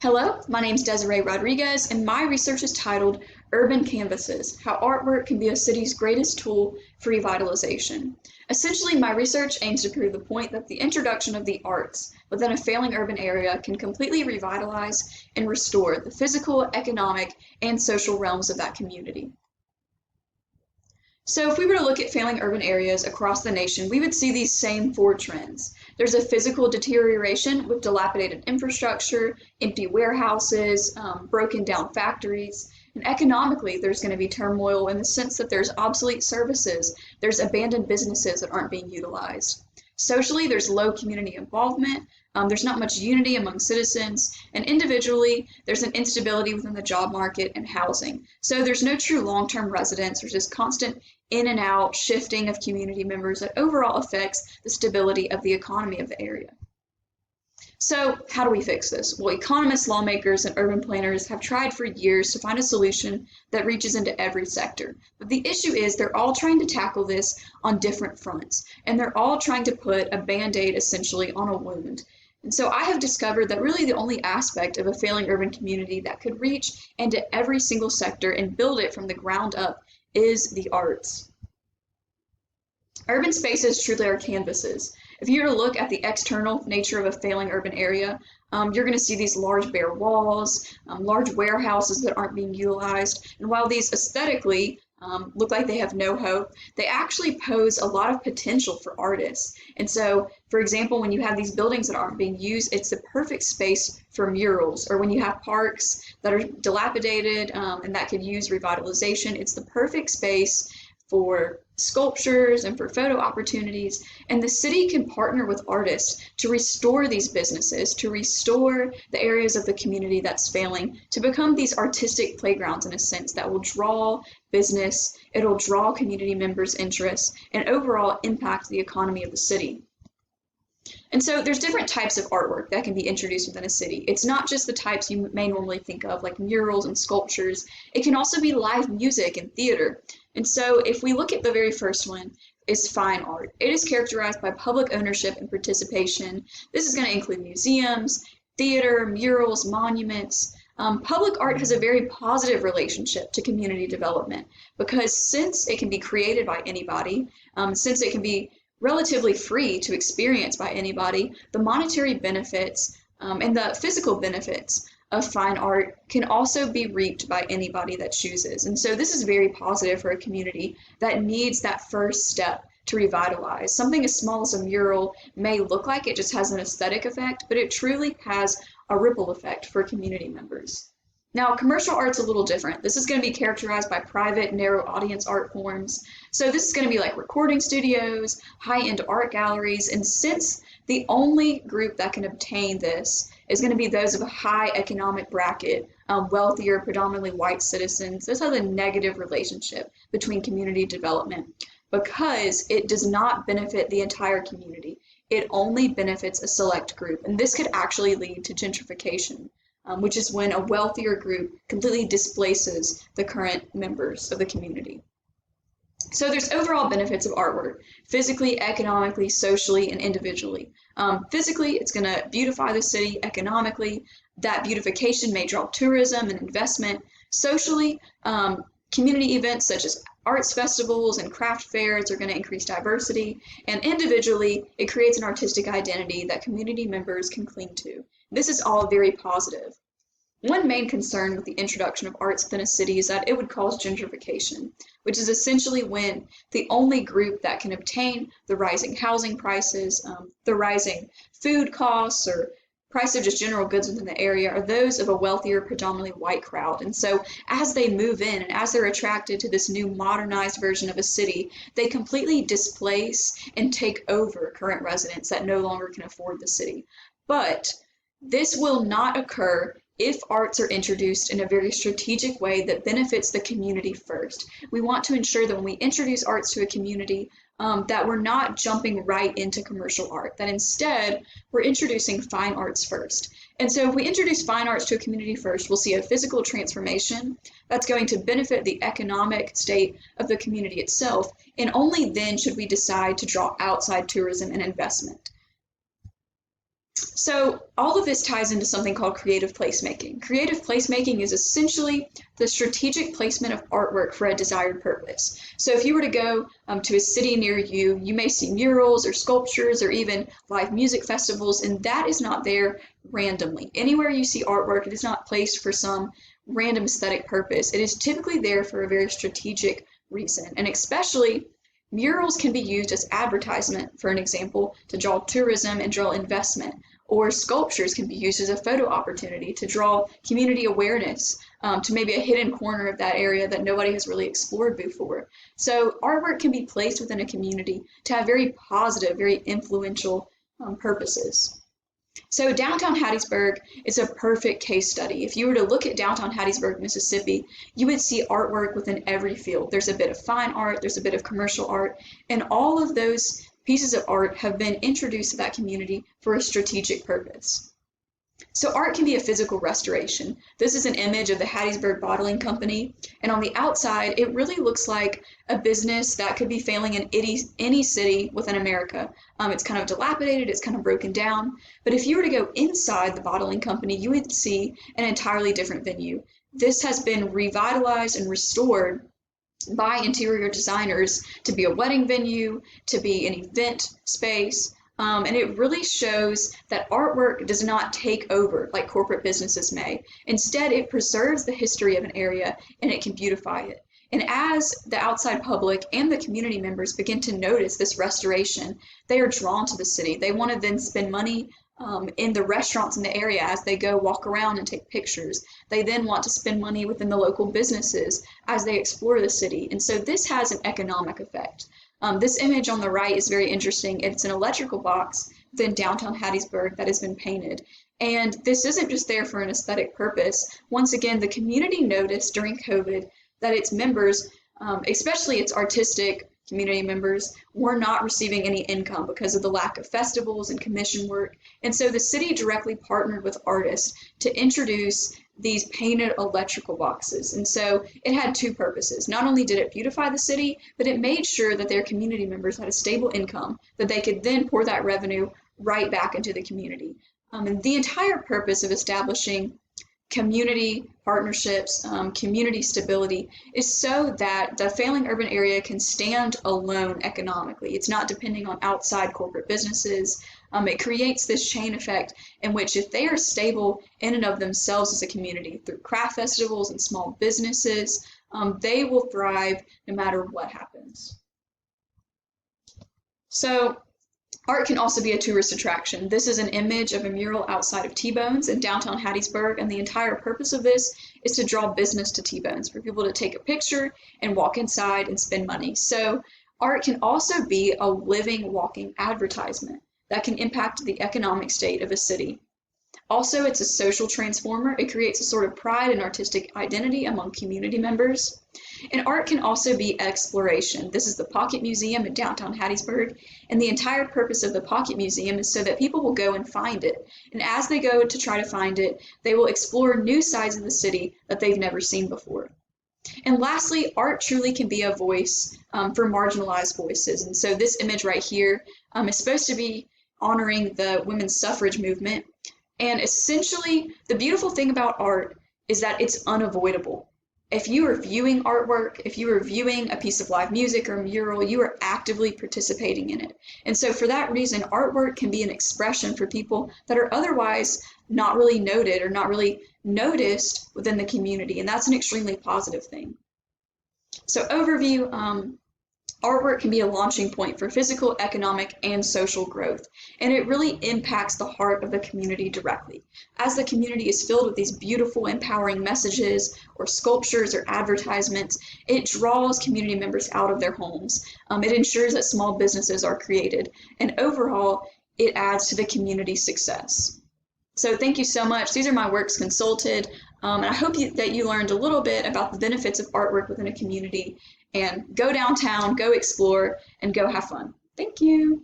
Hello, my name is Desiree Rodriguez, and my research is titled Urban Canvases, How Artwork Can Be a City's Greatest Tool for Revitalization. Essentially, my research aims to prove the point that the introduction of the arts within a failing urban area can completely revitalize and restore the physical, economic, and social realms of that community. So if we were to look at failing urban areas across the nation, we would see these same four trends. There's a physical deterioration with dilapidated infrastructure, empty warehouses, broken down factories. And economically, there's going to be turmoil in the sense that there's obsolete services, there's abandoned businesses that aren't being utilized. Socially, there's low community involvement, there's not much unity among citizens, and individually, there's an instability within the job market and housing. So there's no true long-term residence, there's just constant in and out shifting of community members that overall affects the stability of the economy of the area. So how do we fix this? Well, economists, lawmakers, and urban planners have tried for years to find a solution that reaches into every sector. But the issue is they're all trying to tackle this on different fronts, and they're all trying to put a Band-Aid essentially on a wound. And so I have discovered that really the only aspect of a failing urban community that could reach into every single sector and build it from the ground up is the arts. Urban spaces truly are canvases. If you were to look at the external nature of a failing urban area, you're going to see these large bare walls, large warehouses that aren't being utilized. And while these aesthetically look like they have no hope, they actually pose a lot of potential for artists. And so, for example, when you have these buildings that aren't being used, it's the perfect space for murals. Or when you have parks that are dilapidated and that could use revitalization, it's the perfect space for sculptures and for photo opportunities. And the city can partner with artists to restore these businesses, to restore the areas of the community that's failing, to become these artistic playgrounds in a sense that will draw business, it'll draw community members' interests, and overall impact the economy of the city. And so there's different types of artwork that can be introduced within a city. It's not just the types you may normally think of, like murals and sculptures. It can also be live music and theater. And so if we look at the very first one, is fine art. It is characterized by public ownership and participation. This is going to include museums, theater, murals, monuments. Public art has a very positive relationship to community development because since it can be created by anybody, since it can be relatively free to experience by anybody, the monetary benefits and the physical benefits of fine art can also be reaped by anybody that chooses. And so this is very positive for a community that needs that first step to revitalize. Something as small as a mural may look like it just has an aesthetic effect, but it truly has a ripple effect for community members. Now, commercial art's a little different. This is going to be characterized by private, narrow audience art forms. So this is going to be like recording studios, high-end art galleries, and since the only group that can obtain this is going to be those of a high economic bracket, wealthier, predominantly white citizens, this has a negative relationship between community development because it does not benefit the entire community. It only benefits a select group, and this could actually lead to gentrification. Which is when a wealthier group completely displaces the current members of the community. So there's overall benefits of artwork, physically, economically, socially, and individually. Physically, it's going to beautify the city. Economically, that beautification may draw tourism and investment. Socially, community events such as arts festivals and craft fairs are going to increase diversity. And individually, it creates an artistic identity that community members can cling to. This is all very positive. One main concern with the introduction of arts within a city is that it would cause gentrification, which is essentially when the only group that can obtain the rising housing prices, the rising food costs, or price of just general goods within the area are those of a wealthier, predominantly white crowd. And so as they move in and as they're attracted to this new modernized version of a city, they completely displace and take over current residents that no longer can afford the city. But this will not occur if arts are introduced in a very strategic way that benefits the community first. We want to ensure that when we introduce arts to a community, that we're not jumping right into commercial art, that instead we're introducing fine arts first. And so if we introduce fine arts to a community first, we'll see a physical transformation that's going to benefit the economic state of the community itself, and only then should we decide to draw outside tourism and investment. So all of this ties into something called creative placemaking. Creative placemaking is essentially the strategic placement of artwork for a desired purpose. So if you were to go to a city near you, you may see murals or sculptures or even live music festivals, and that is not there randomly. Anywhere you see artwork, it is not placed for some random aesthetic purpose. It is typically there for a very strategic reason, and especially murals can be used as advertisement, for an example, to draw tourism and draw investment, or sculptures can be used as a photo opportunity to draw community awareness to maybe a hidden corner of that area that nobody has really explored before. So artwork can be placed within a community to have very positive, very influential purposes. So downtown Hattiesburg is a perfect case study. If you were to look at downtown Hattiesburg, Mississippi, you would see artwork within every field. There's a bit of fine art, there's a bit of commercial art, and all of those pieces of art have been introduced to that community for a strategic purpose. So art can be a physical restoration. This is an image of the Hattiesburg Bottling Company, and on the outside, it really looks like a business that could be failing in any city within America. It's kind of dilapidated, it's kind of broken down, but if you were to go inside the bottling company, you would see an entirely different venue. This has been revitalized and restored by interior designers to be a wedding venue, to be an event space, and it really shows that artwork does not take over like corporate businesses may. Instead, it preserves the history of an area and it can beautify it. And as the outside public and the community members begin to notice this restoration, they are drawn to the city. They want to then spend money in the restaurants in the area as they go walk around and take pictures. They then want to spend money within the local businesses as they explore the city. And so this has an economic effect. This image on the right is very interesting. It's an electrical box within downtown Hattiesburg that has been painted. And this isn't just there for an aesthetic purpose. Once again, the community noticed during COVID that its members, especially its artistic community members, were not receiving any income because of the lack of festivals and commission work. And so the city directly partnered with artists to introduce these painted electrical boxes. And so it had two purposes. Not only did it beautify the city, but it made sure that their community members had a stable income, that they could then pour that revenue right back into the community. And the entire purpose of establishing community partnerships, community stability, is so that the failing urban area can stand alone economically. It's not depending on outside corporate businesses. It creates this chain effect in which if they are stable in and of themselves as a community through craft festivals and small businesses, they will thrive no matter what happens. So art can also be a tourist attraction. This is an image of a mural outside of T-Bones in downtown Hattiesburg, and the entire purpose of this is to draw business to T-Bones, for people to take a picture and walk inside and spend money. So art can also be a living, walking advertisement that can impact the economic state of a city. Also, it's a social transformer. It creates a sort of pride and artistic identity among community members. And art can also be exploration. This is the Pocket Museum in downtown Hattiesburg, and the entire purpose of the Pocket Museum is so that people will go and find it. And as they go to try to find it, they will explore new sides of the city that they've never seen before. And lastly, art truly can be a voice for marginalized voices. And so this image right here is supposed to be honoring the women's suffrage movement. And essentially, the beautiful thing about art is that it's unavoidable. If you are viewing artwork, if you are viewing a piece of live music or a mural, you are actively participating in it. And so for that reason, artwork can be an expression for people that are otherwise not really noted or not really noticed within the community. And that's an extremely positive thing. So overview, artwork can be a launching point for physical, economic, and social growth, and it really impacts the heart of the community directly. As the community is filled with these beautiful, empowering messages or sculptures or advertisements, it draws community members out of their homes. It ensures that small businesses are created, and overall, it adds to the community's success. So thank you so much. These are my works consulted, and I hope that you learned a little bit about the benefits of artwork within a community. And go downtown, go explore, and go have fun. Thank you.